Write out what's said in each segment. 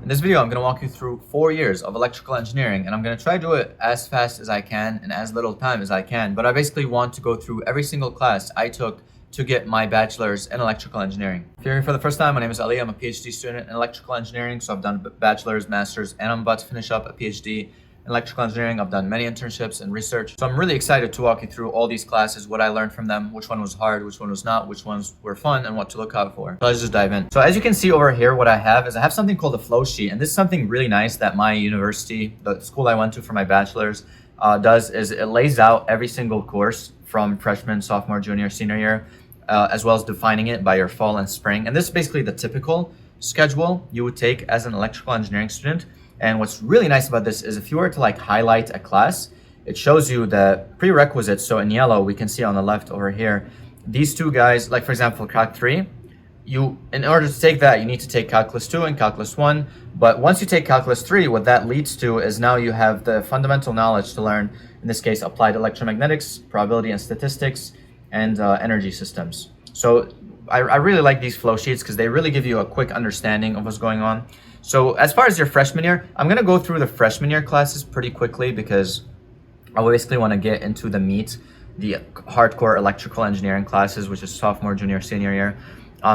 In this video, I'm going to walk you through 4 years of electrical engineering, and I'm going to try to do it as fast as I can in as little time as I can. But I basically want to go through every single class I took to get my bachelor's in electrical engineering. If you're here for the first time, my name is Ali. I'm a PhD student in electrical engineering. So I've done bachelor's, master's, and I'm about to finish up a PhD in electrical engineering. I've done many internships and research. So I'm really excited to walk you through all these classes, what I learned from them, which one was hard, which one was not, which ones were fun, and what to look out for. So let's just dive in. So as you can see over here, what I have is I have something called a flow sheet. And this is something really nice that my university, the school I went to for my bachelor's, does is it lays out every single course from freshman, sophomore, junior, senior year, as well as defining it by your fall and spring. And this is basically the typical schedule you would take as an electrical engineering student. And what's really nice about this is if you were to highlight a class, it shows you the prerequisites. So in yellow, we can see on the left over here, these two guys, like for example, Calc 3, in order to take that, you need to take Calculus 2 and Calculus 1. But once you take Calculus 3, what that leads to is now you have the fundamental knowledge to learn, in this case, applied electromagnetics, probability and statistics, and energy systems. So I really like these flow sheets because they really give you a quick understanding of what's going on. So as far as your freshman year, I'm going to go through the freshman year classes pretty quickly because I basically want to get into the meat, the hardcore electrical engineering classes, which is sophomore, junior, senior year.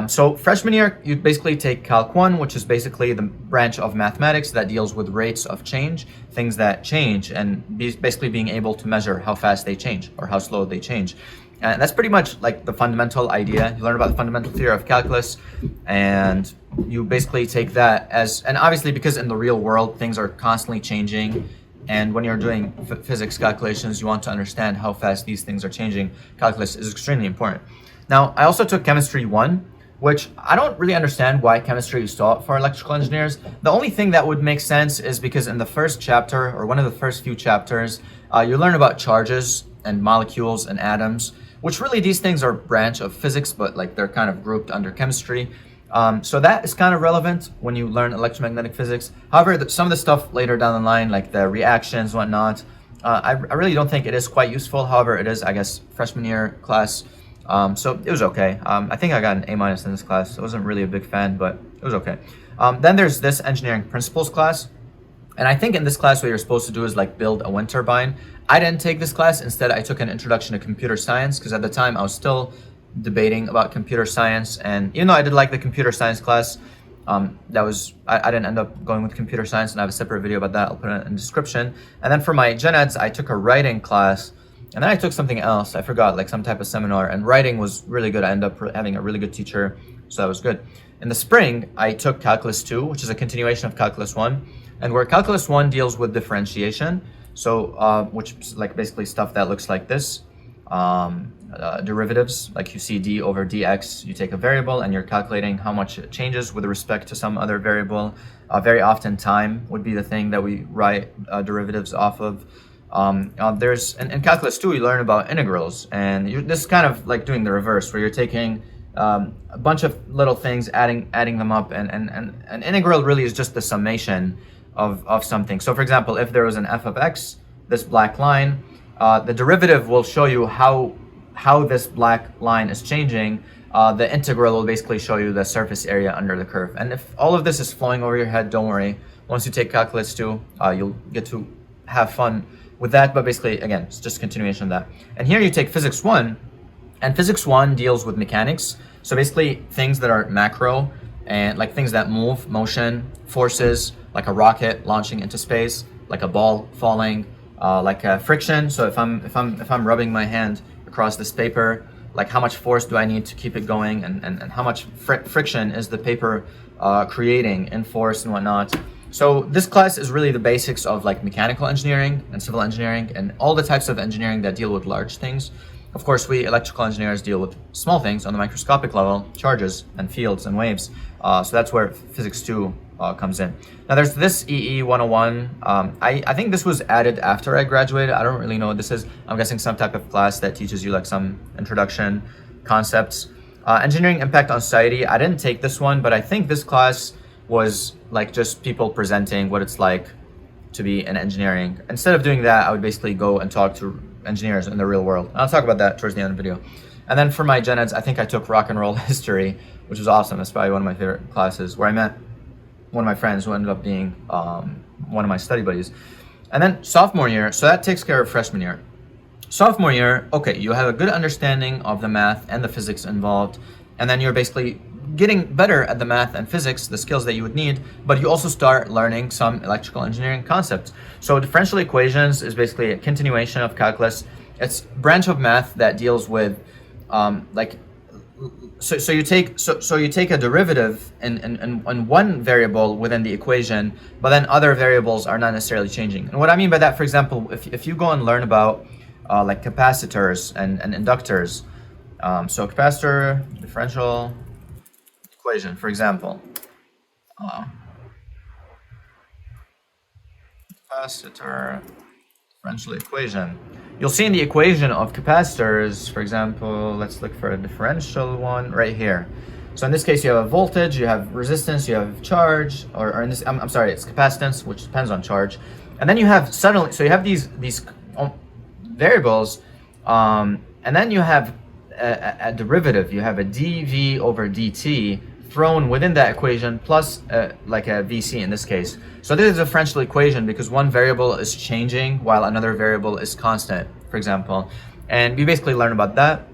So freshman year, you basically take Calc 1, which is basically the branch of mathematics that deals with rates of change, things that change, and basically being able to measure how fast they change or how slow they change. And that's pretty much like the fundamental idea. You learn about the fundamental theory of calculus, and you basically take that as, and obviously because in the real world, things are constantly changing. And when you're doing physics calculations, you want to understand how fast these things are changing. Calculus is extremely important. Now, I also took Chemistry 1, which I don't really understand why chemistry is taught for electrical engineers. The only thing that would make sense is because in the first chapter, or one of the first few chapters, you learn about charges and molecules and atoms, which really these things are a branch of physics, but they're kind of grouped under chemistry. So that is kind of relevant when you learn electromagnetic physics. However, some of the stuff later down the line, like the reactions, whatnot, I really don't think it is quite useful. However, it is, I guess, freshman year class. So it was okay. I think I got an A- in this class. I wasn't really a big fan, but it was okay. Then there's this engineering principles class. And I think in this class, what you're supposed to do is build a wind turbine. I didn't take this class. Instead, I took an introduction to computer science because at the time I was still debating about computer science. And even though I did like the computer science class, I didn't end up going with computer science, and I have a separate video about that. I'll put it in the description. And then for my gen eds, I took a writing class, and then I took something else. I forgot, some type of seminar, and writing was really good. I ended up having a really good teacher, so that was good. In the spring, I took Calculus 2, which is a continuation of Calculus 1, and where Calculus 1 deals with differentiation, so which is basically stuff that looks like this. Derivatives, like you see d over dx, you take a variable and you're calculating how much it changes with respect to some other variable. Very often time would be the thing that we write derivatives off of. There's in calculus 2 you learn about integrals, and this is kind of like doing the reverse, where you're taking a bunch of little things, adding them up, and an integral really is just the summation of something. So for example, if there was an f of x, this black line, the derivative will show you how this black line is changing. The integral will basically show you the surface area under the curve. And if all of this is flowing over your head, don't worry. Once you take calculus 2, you'll get to have fun with that. But basically, again, it's just a continuation of that. And here you take physics 1, and physics 1 deals with mechanics. So basically things that are macro, and things that move, motion, forces, like a rocket launching into space, like a ball falling, like friction. So if I'm rubbing my hand across this paper, how much force do I need to keep it going, and how much friction is the paper creating in force and whatnot. So this class is really the basics of mechanical engineering and civil engineering and all the types of engineering that deal with large things. Of course, we electrical engineers deal with small things on the microscopic level, charges and fields and waves. So that's where physics 2 comes in. Now there's this EE 101. I think this was added after I graduated. I don't really know what this is. I'm guessing some type of class that teaches you some introduction concepts. Engineering impact on society. I didn't take this one, but I think this class was just people presenting what it's like to be in engineering. Instead of doing that, I would basically go and talk to engineers in the real world. I'll talk about that towards the end of the video. And then for my gen eds, I think I took rock and roll history, which was awesome. That's probably one of my favorite classes, where I met one of my friends who ended up being one of my study buddies. And then sophomore year, so that takes care of freshman year. Sophomore year, okay, you have a good understanding of the math and the physics involved, and then you're basically getting better at the math and physics, the skills that you would need, but you also start learning some electrical engineering concepts. So differential equations is basically a continuation of calculus. It's a branch of math that deals with so you take a derivative in one variable within the equation, but then other variables are not necessarily changing. And what I mean by that, for example, if you go and learn about like capacitors and inductors, so capacitor differential equation, for example, capacitor differential equation. You'll see in the equation of capacitors, for example, let's look for a differential one right here. So in this case, you have a voltage, you have resistance, you have charge, or in this, I'm sorry, it's capacitance, which depends on charge. And then you have suddenly, so you have these variables, and then you have a derivative. You have a dv over dt thrown within that equation plus like a vc in this case. So this is a differential equation because one variable is changing while another variable is constant, for example. And we basically learn about that.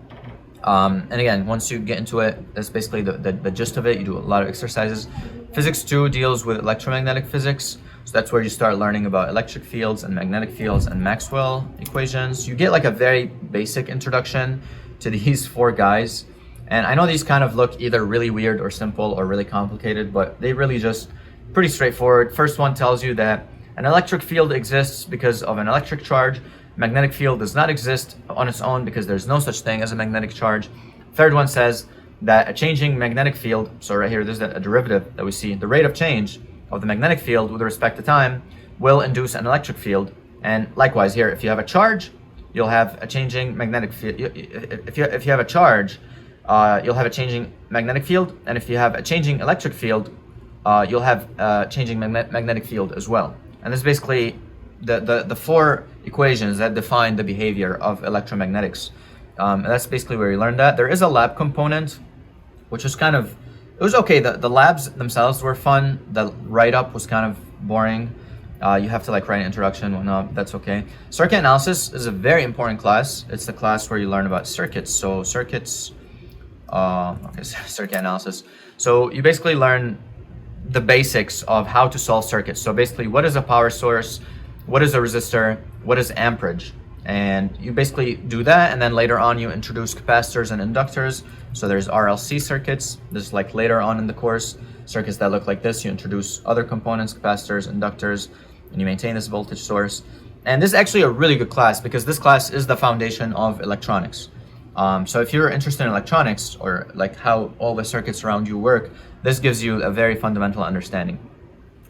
And again, once you get into it, that's basically the gist of it. You do a lot of exercises. Physics 2 deals with electromagnetic physics. So that's where you start learning about electric fields and magnetic fields and Maxwell equations. You get like a very basic introduction to these four guys. And I know these kind of look either really weird or simple or really complicated, but they really just pretty straightforward. First one tells you that an electric field exists because of an electric charge. Magnetic field does not exist on its own because there's no such thing as a magnetic charge. Third one says that a changing magnetic field, so right here, there's a derivative that we see, the rate of change of the magnetic field with respect to time will induce an electric field. And likewise here, if you have a charge, you'll have a changing magnetic field. If you have a charge, you'll have a changing magnetic field, and if you have a changing electric field, you'll have a changing magnetic field as well. And this is basically the four equations that define the behavior of electromagnetics. And that's basically where you learn that. There is a lab component, which was kind of, it was okay. The labs themselves were fun. The write-up was kind of boring. You have to like write an introduction, whatnot. That's okay. Circuit analysis is a very important class. It's the class where you learn about circuits. So circuits, circuit analysis. So you basically learn the basics of how to solve circuits. So basically, what is a power source? What is a resistor? What is amperage? And you basically do that, and then later on you introduce capacitors and inductors. So there's RLC circuits. This is like later on in the course. Circuits that look like this. You introduce other components, capacitors, inductors, and you maintain this voltage source. And this is actually a really good class because this class is the foundation of electronics. So if you're interested in electronics or like how all the circuits around you work, this gives you a very fundamental understanding.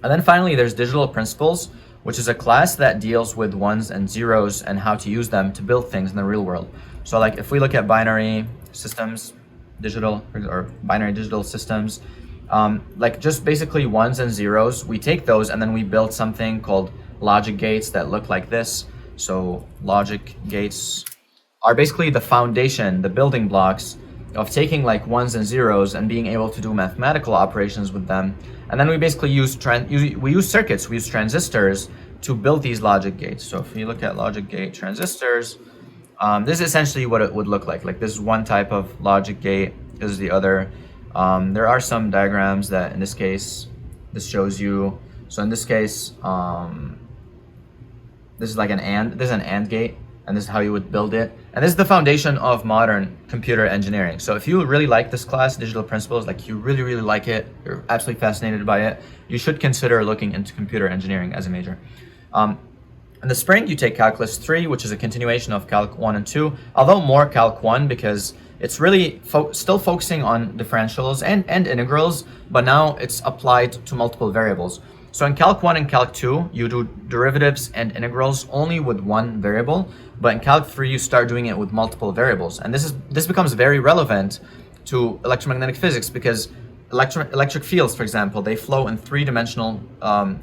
And then finally, there's digital principles, which is a class that deals with ones and zeros and how to use them to build things in the real world. So like if we look at binary systems, digital or binary digital systems, like just basically ones and zeros, we take those and then we build something called logic gates that look like this. So logic gates are basically the foundation, the building blocks of taking like ones and zeros and being able to do mathematical operations with them. And then we basically use circuits, we use transistors to build these logic gates. So if you look at logic gate transistors, this is essentially what it would look like. Like this is one type of logic gate, this is the other. There are some diagrams that in this case, this shows you. So in this case, this is like this is an AND gate. And this is how you would build it. And this is the foundation of modern computer engineering. So if you really like this class, Digital Principles, like you really, really like it, you're absolutely fascinated by it, you should consider looking into computer engineering as a major. In the spring, you take Calculus 3, which is a continuation of Calc 1 and 2, although more Calc 1 because it's really still focusing on differentials and integrals, but now it's applied to multiple variables. So in Calc 1 and Calc 2, you do derivatives and integrals only with one variable, but in Calc 3, you start doing it with multiple variables. And this becomes very relevant to electromagnetic physics because electric fields, for example, they flow in three-dimensional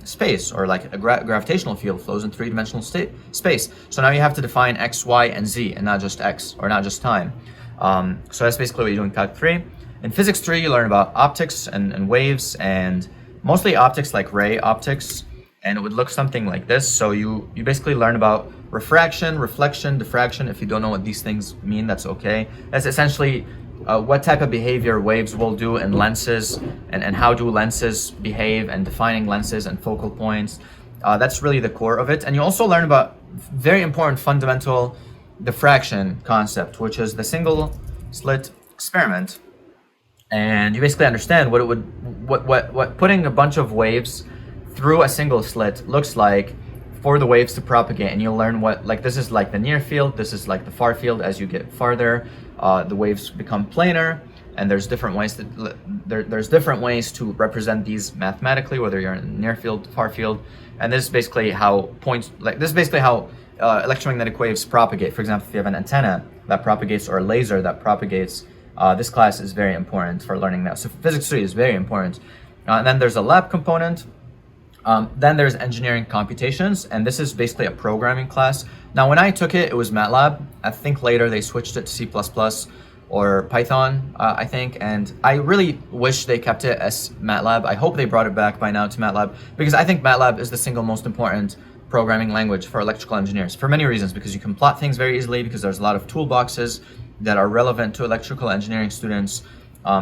space, or like a gravitational field flows in three-dimensional space. So now you have to define x, y, and z, and not just x, or not just time. So that's basically what you do in Calc 3. In Physics 3, you learn about optics and waves and mostly optics like ray optics, and it would look something like this. So you basically learn about refraction, reflection, diffraction. If you don't know what these things mean, that's okay. That's essentially what type of behavior waves will do in lenses, and how do lenses behave, and defining lenses and focal points. That's really the core of it. And you also learn about very important fundamental diffraction concept, which is the single slit experiment. And you basically understand what putting a bunch of waves through a single slit looks like for the waves to propagate. And you'll learn what, like, this is like the near field, this is like the far field. As you get farther, the waves become planar, and there's different ways there's different ways to represent these mathematically, whether you're in near field, far field. And this is basically how electromagnetic waves propagate. For example, if you have an antenna that propagates, or a laser that propagates, this class is very important for learning that. So physics 3 is very important. And then there's a lab component. Then there's engineering computations, and this is basically a programming class. Now, when I took it, it was MATLAB. I think later they switched it to C++ or Python, I think, and I really wish they kept it as MATLAB. I hope they brought it back by now to MATLAB, because I think MATLAB is the single most important programming language for electrical engineers for many reasons, because you can plot things very easily, because there's a lot of toolboxes that are relevant to electrical engineering students.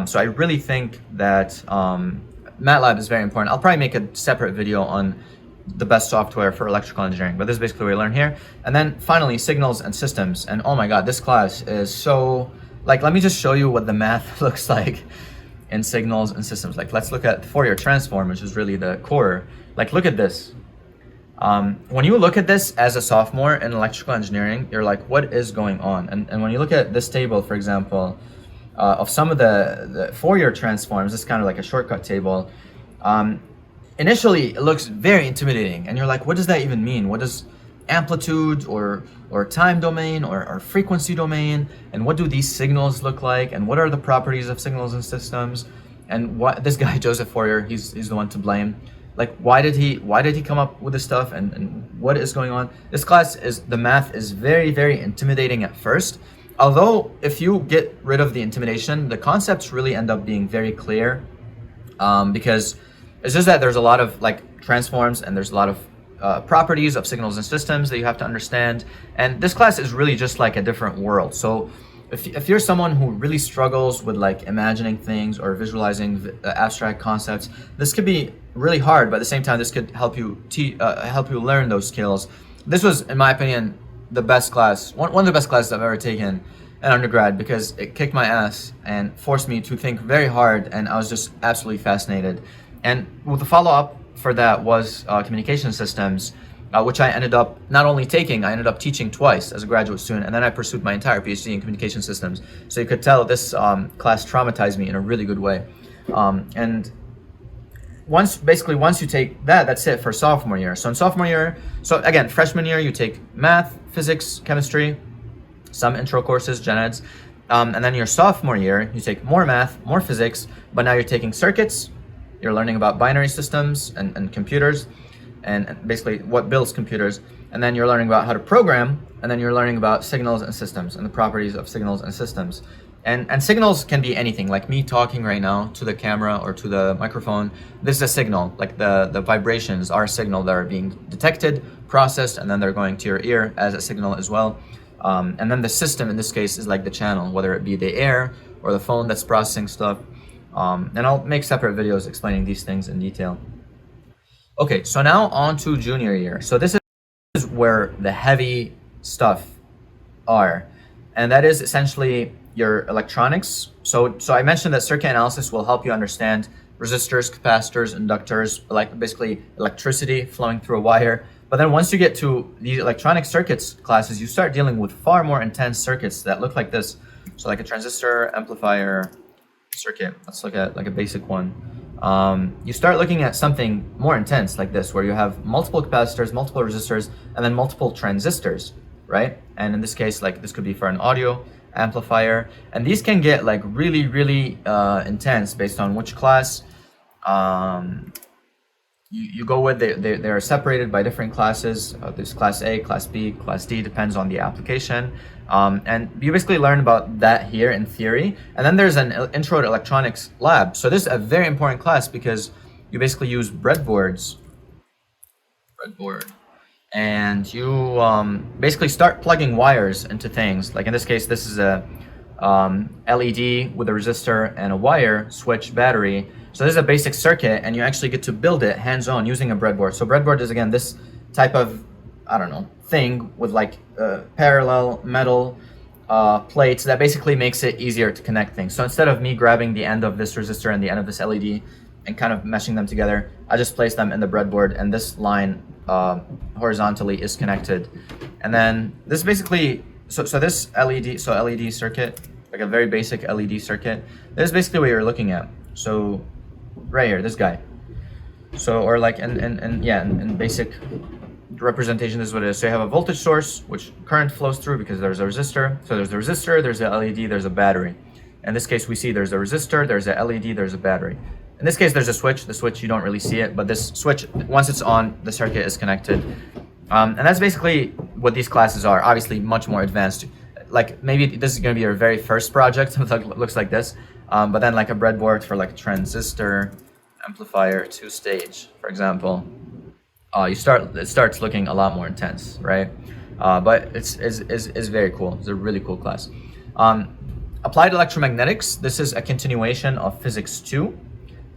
So I really think that MATLAB is very important. I'll probably make a separate video on the best software for electrical engineering, but this is basically what we learn here. And then finally, signals and systems. And oh my God, this class is so, like, let me just show you what the math looks like in signals and systems. Like, let's look at Fourier transform, which is really the core. Like, look at this. When you look at this as a sophomore in electrical engineering, you're like, what is going on? And when you look at this table, for example, of some of the Fourier transforms, this is kind of like a shortcut table. Initially, it looks very intimidating, and you're like, what does that even mean? What does amplitude or time domain or frequency domain, and what do these signals look like, and what are the properties of signals and systems? And what this guy Joseph Fourier, he's the one to blame. Like, why did he come up with this stuff, and what is going on? This class the math is very, very intimidating at first. Although if you get rid of the intimidation, the concepts really end up being very clear, because it's just that there's a lot of like transforms, and there's a lot of properties of signals and systems that you have to understand. And this class is really just like a different world. So if you're someone who really struggles with like imagining things or visualizing abstract concepts, this could be really hard, but at the same time, this could help you learn those skills. This was, in my opinion, the best class, one of the best classes I've ever taken in undergrad, because it kicked my ass and forced me to think very hard, and I was just absolutely fascinated. And well, the follow-up for that was communication systems, which I ended up not only taking, I ended up teaching twice as a graduate student, and then I pursued my entire PhD in communication systems. So you could tell this class traumatized me in a really good way. And once you take that, that's it for sophomore year. So in sophomore year, so again, freshman year, you take math, physics, chemistry, some intro courses, gen eds. And then your sophomore year, you take more math, more physics, but now you're taking circuits. You're learning about binary systems and computers, and basically what builds computers. And then you're learning about how to program, and then you're learning about signals and systems and the properties of signals and systems. And signals can be anything, like me talking right now to the camera or to the microphone. This is a signal, like the vibrations are a signal that are being detected, processed, and then they're going to your ear as a signal as well. And then the system in this case is like the channel, whether it be the air or the phone that's processing stuff. And I'll make separate videos explaining these things in detail. Okay, so now on to junior year. So this is where the heavy stuff are, and that is essentially your electronics. So I mentioned that circuit analysis will help you understand resistors, capacitors, inductors, like basically electricity flowing through a wire. But then once you get to the electronic circuits classes, you start dealing with far more intense circuits that look like this. So like a transistor, amplifier, circuit. Let's look at like a basic one. You start looking at something more intense like this, where you have multiple capacitors, multiple resistors, and then multiple transistors, right? And in this case, like this could be for an audio amplifier, and these can get like really, really intense based on which class you go with. They are separated by different classes. There's class A, class B, class D, depends on the application. And you basically learn about that here in theory. And then there's an intro to electronics lab. So this is a very important class, because you basically use breadboard, and you basically start plugging wires into things. Like in this case, this is a LED with a resistor and a wire, switch, battery. So this is a basic circuit, and you actually get to build it hands-on using a breadboard. So breadboard is, again, this type of, I don't know, thing with like parallel metal plates that basically makes it easier to connect things. So instead of me grabbing the end of this resistor and the end of this LED and kind of meshing them together, I just place them in the breadboard, and this line horizontally is connected. And then this basically, so this LED circuit, like a very basic LED circuit, this is basically what you're looking at. So right here, this guy. So, or like in basic representation, this is what it is. So you have a voltage source, which current flows through because there's a resistor. So there's the resistor, there's a LED, there's a battery. In this case, we see there's a resistor, there's a LED, there's a battery. In this case, there's a switch. The switch, you don't really see it, but this switch, once it's on, the circuit is connected. And that's basically what these classes are. Obviously, much more advanced. Like maybe this is going to be your very first project. It looks like this. But then like a breadboard for like a transistor amplifier 2-stage, for example. It starts looking a lot more intense, right? But it's very cool. It's a really cool class. Applied electromagnetics. This is a continuation of physics 2.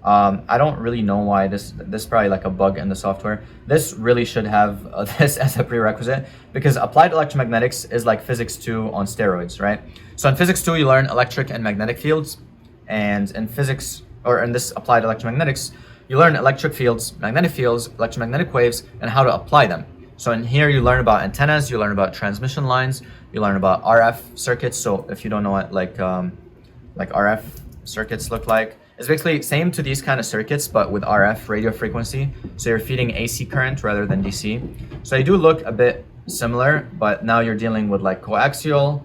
I don't really know why this is probably like a bug in the software. This really should have this as a prerequisite, because applied electromagnetics is like physics 2 on steroids, right? So in physics 2, you learn electric and magnetic fields, and in physics, or in this applied electromagnetics, you learn electric fields, magnetic fields, electromagnetic waves, and how to apply them. So in here, you learn about antennas, you learn about transmission lines, you learn about RF circuits. So if you don't know what like RF circuits look like, it's basically same to these kind of circuits, but with RF, radio frequency. So you're feeding AC current rather than DC. So they do look a bit similar, but now you're dealing with like coaxial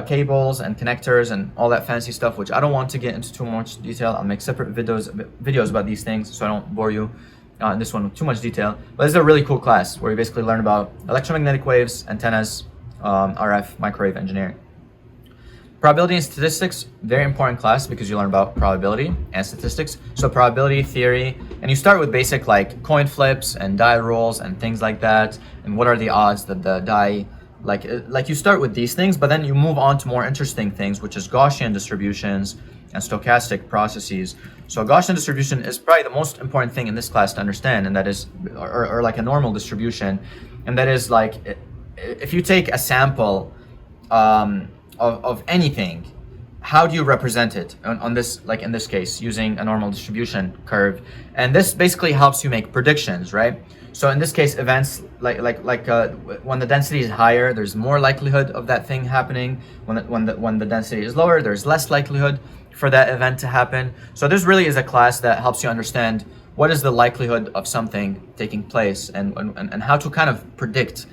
cables and connectors and all that fancy stuff, which I don't want to get into too much detail. I'll make separate videos about these things, so I don't bore you in this one with too much detail. But this is a really cool class where you basically learn about electromagnetic waves, antennas, RF, microwave engineering. Probability and statistics, very important class because you learn about probability and statistics. So probability theory, and you start with basic like coin flips and die rolls and things like that, and what are the odds that the die, like you start with these things, but then you move on to more interesting things, which is Gaussian distributions and stochastic processes. So Gaussian distribution is probably the most important thing in this class to understand, and that is, or like a normal distribution, and that is like, if you take a sample of anything, how do you represent it on this, like in this case, using a normal distribution curve? And this basically helps you make predictions, right? So in this case, events like when the density is higher, there's more likelihood of that thing happening. When the density is lower, there's less likelihood for that event to happen. So this really is a class that helps you understand what is the likelihood of something taking place, and how to kind of predict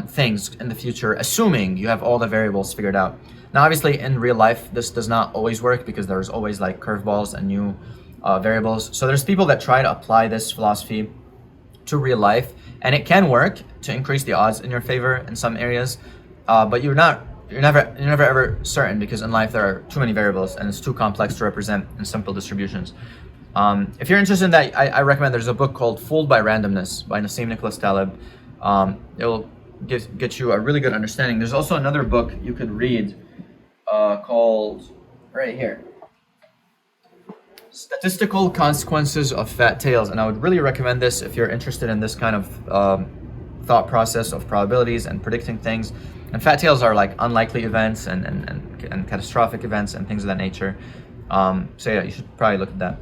things in the future, assuming you have all the variables figured out. Now, obviously, in real life, this does not always work because there's always like curveballs and new variables. So there's people that try to apply this philosophy to real life, and it can work to increase the odds in your favor in some areas, but you're never ever certain, because in life there are too many variables and it's too complex to represent in simple distributions. If you're interested in that, I recommend, there's a book called Fooled by Randomness by Nassim Nicholas Taleb. It will get you a really good understanding. There's also another book you could read called, right here, Statistical Consequences of Fat Tails, and I would really recommend this if you're interested in this kind of thought process of probabilities and predicting things. And fat tails are like unlikely events and catastrophic events and things of that nature. So yeah, you should probably look at that.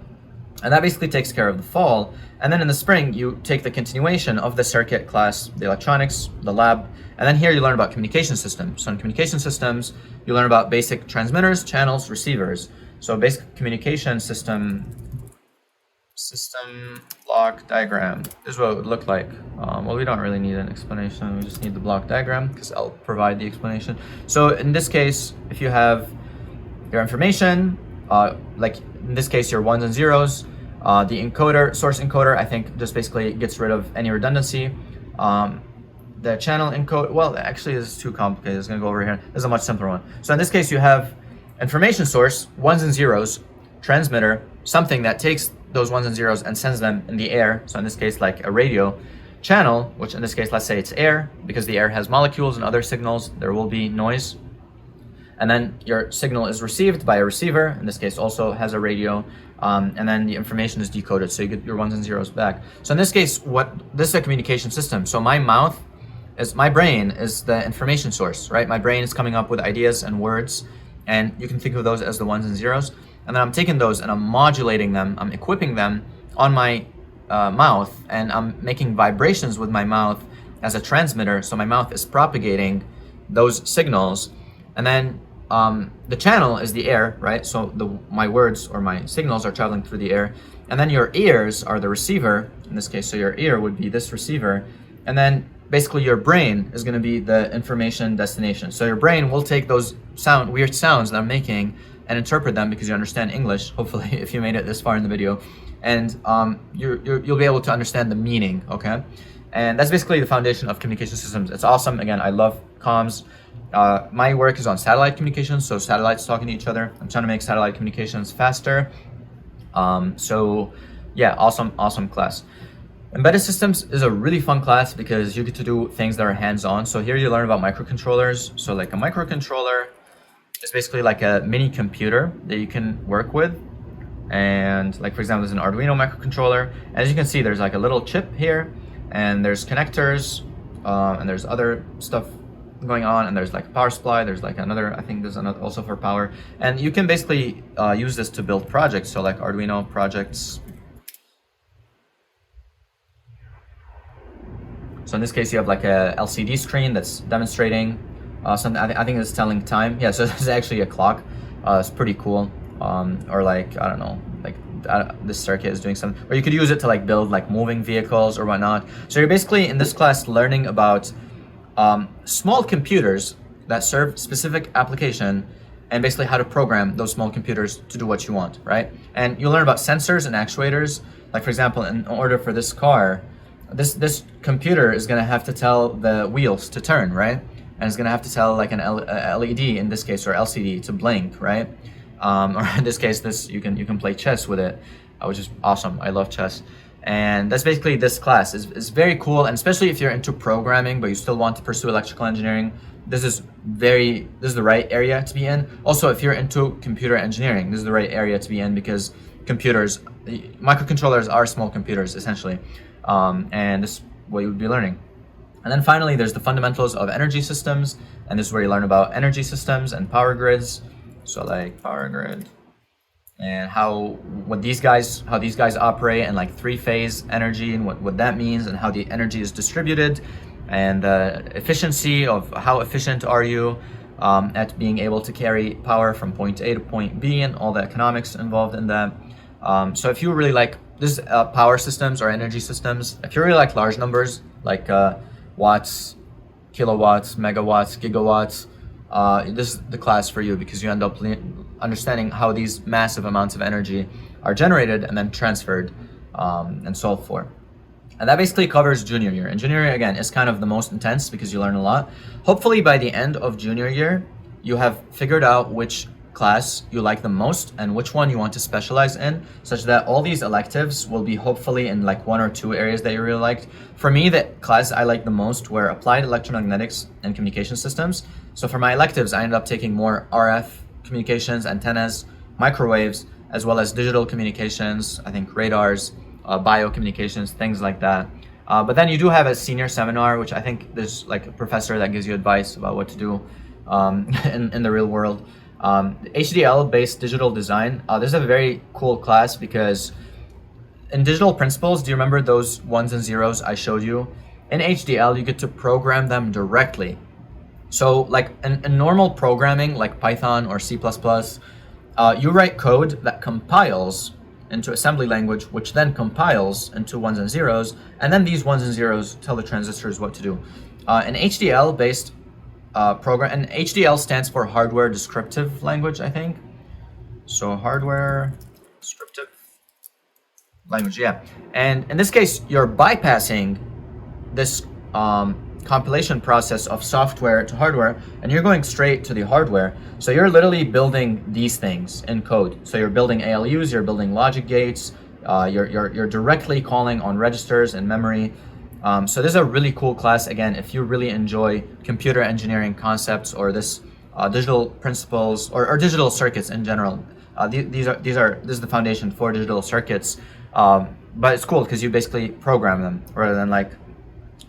And that basically takes care of the fall. And then in the spring, you take the continuation of the circuit class, the electronics, the lab, and then here you learn about communication systems. So in communication systems, you learn about basic transmitters, channels, receivers. So basic communication system block diagram. This is what it would look like. Well, we don't really need an explanation. We just need the block diagram because I'll provide the explanation. So in this case, if you have your information, like in this case, your ones and zeros, the encoder, source encoder, I think just basically gets rid of any redundancy. The channel encode, well, actually this is too complicated. It's gonna go over here. This is a much simpler one. So in this case, you have information source, ones and zeros, transmitter, something that takes those ones and zeros and sends them in the air. So in this case, like a radio channel, which in this case, let's say it's air, because the air has molecules and other signals, there will be noise. And then your signal is received by a receiver, in this case also has a radio, and then the information is decoded, so you get your ones and zeros back. So in this case, this is a communication system. So my brain is the information source, right? My brain is coming up with ideas and words, and you can think of those as the ones and zeros. And then I'm taking those and I'm modulating them, I'm equipping them on my mouth, and I'm making vibrations with my mouth as a transmitter. So my mouth is propagating those signals, and then the channel is the air, right? So my words or my signals are traveling through the air, and then your ears are the receiver in this case. So your ear would be this receiver, and then basically your brain is going to be the information destination. So your brain will take those weird sounds that I'm making and interpret them, because you understand English, hopefully, if you made it this far in the video, and you'll be able to understand the meaning, okay? And that's basically the foundation of communication systems. It's awesome. Again, I love comms. My work is on satellite communications, so satellites talking to each other. I'm trying to make satellite communications faster. So yeah, awesome class. Embedded systems is a really fun class because you get to do things that are hands-on. So here you learn about microcontrollers. So like a microcontroller is basically like a mini computer that you can work with. And like, for example, there's an Arduino microcontroller. As you can see, there's like a little chip here, and there's connectors, and there's other stuff going on, and there's like a power supply, there's like another, I think there's another also for power. And you can basically use this to build projects. So like Arduino projects. So in this case, you have like a LCD screen that's demonstrating something. I think it's telling time. Yeah, so this is actually a clock. It's pretty cool. Or like, I don't know, like this circuit is doing something. Or you could use it to like build like moving vehicles or whatnot. So you're basically in this class learning about small computers that serve specific application, and basically how to program those small computers to do what you want, right? And you'll learn about sensors and actuators. Like for example, in order for this car, this computer is gonna have to tell the wheels to turn, right? And it's gonna have to tell like an LED in this case, or LCD to blink, right? Or in this case, you can play chess with it, which is awesome. I love chess. And that's basically this class. Is very cool, and especially if you're into programming but you still want to pursue electrical engineering, this is the right area to be in. Also, if you're into computer engineering, this is the right area to be in, because microcontrollers are small computers essentially, and this is what you would be learning. And then finally, there's the fundamentals of energy systems, and this is where you learn about energy systems and power grids. So like power grid, and how these guys operate, and like three-phase energy and what that means, and how the energy is distributed, and the efficiency of how efficient are you at being able to carry power from point A to point B, and all the economics involved in that. So if you really like this power systems or energy systems, if you really like large numbers like watts, kilowatts, megawatts, gigawatts, this is the class for you, because you end up understanding how these massive amounts of energy are generated and then transferred and solved for. And that basically covers junior year. And junior year, again, is kind of the most intense because you learn a lot. Hopefully by the end of junior year, you have figured out which class you like the most and which one you want to specialize in, such that all these electives will be hopefully in like one or two areas that you really liked. For me, the classes I liked the most were applied electromagnetics and communication systems. So for my electives, I ended up taking more RF communications, antennas, microwaves, as well as digital communications, I think radars, biocommunications, things like that. But then you do have a senior seminar, which I think there's like a professor that gives you advice about what to do in the real world. HDL-based digital design. This is a very cool class, because in digital principles, do you remember those ones and zeros I showed you? In HDL, you get to program them directly. So like in normal programming, like Python or C++, you write code that compiles into assembly language, which then compiles into ones and zeros, and then these ones and zeros tell the transistors what to do. An HDL-based program, and HDL stands for hardware descriptive language, I think. So hardware descriptive language, yeah. And in this case, you're bypassing this compilation process of software to hardware, and you're going straight to the hardware. So you're literally building these things in code. So you're building ALUs, you're building logic gates, You're directly calling on registers and memory. So this is a really cool class. Again, if you really enjoy computer engineering concepts or this digital principles or digital circuits in general, this is the foundation for digital circuits. But it's cool because you basically program them rather than like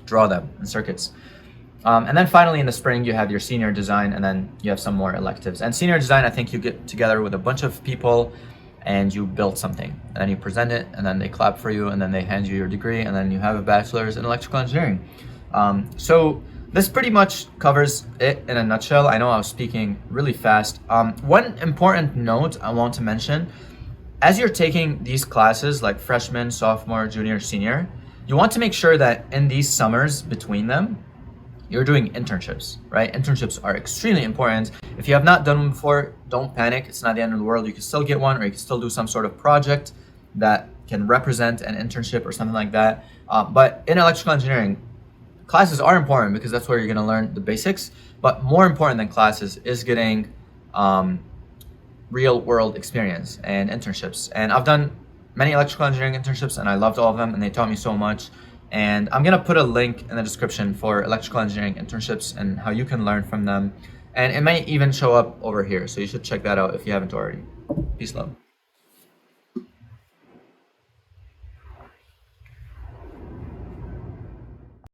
draw them in circuits. And then finally in the spring you have your senior design, and then you have some more electives. And senior design, I think you get together with a bunch of people and you build something, and then you present it, and then they clap for you, and then they hand you your degree, and then you have a bachelor's in electrical engineering. So this pretty much covers it in a nutshell. I know I was speaking really fast. One important note I want to mention: as you're taking these classes like freshman, sophomore, junior, senior, you want to make sure that in these summers between them, you're doing internships, right? Internships are extremely important. If you have not done one before, don't panic. It's not the end of the world. You can still get one, or you can still do some sort of project that can represent an internship or something like that. But in electrical engineering, classes are important because that's where you're gonna learn the basics. But more important than classes is getting real world experience and internships. And I've done many electrical engineering internships and I loved all of them, and they taught me so much. And I'm gonna put a link in the description for electrical engineering internships and how you can learn from them. And it may even show up over here, so you should check that out if you haven't already. Peace, love.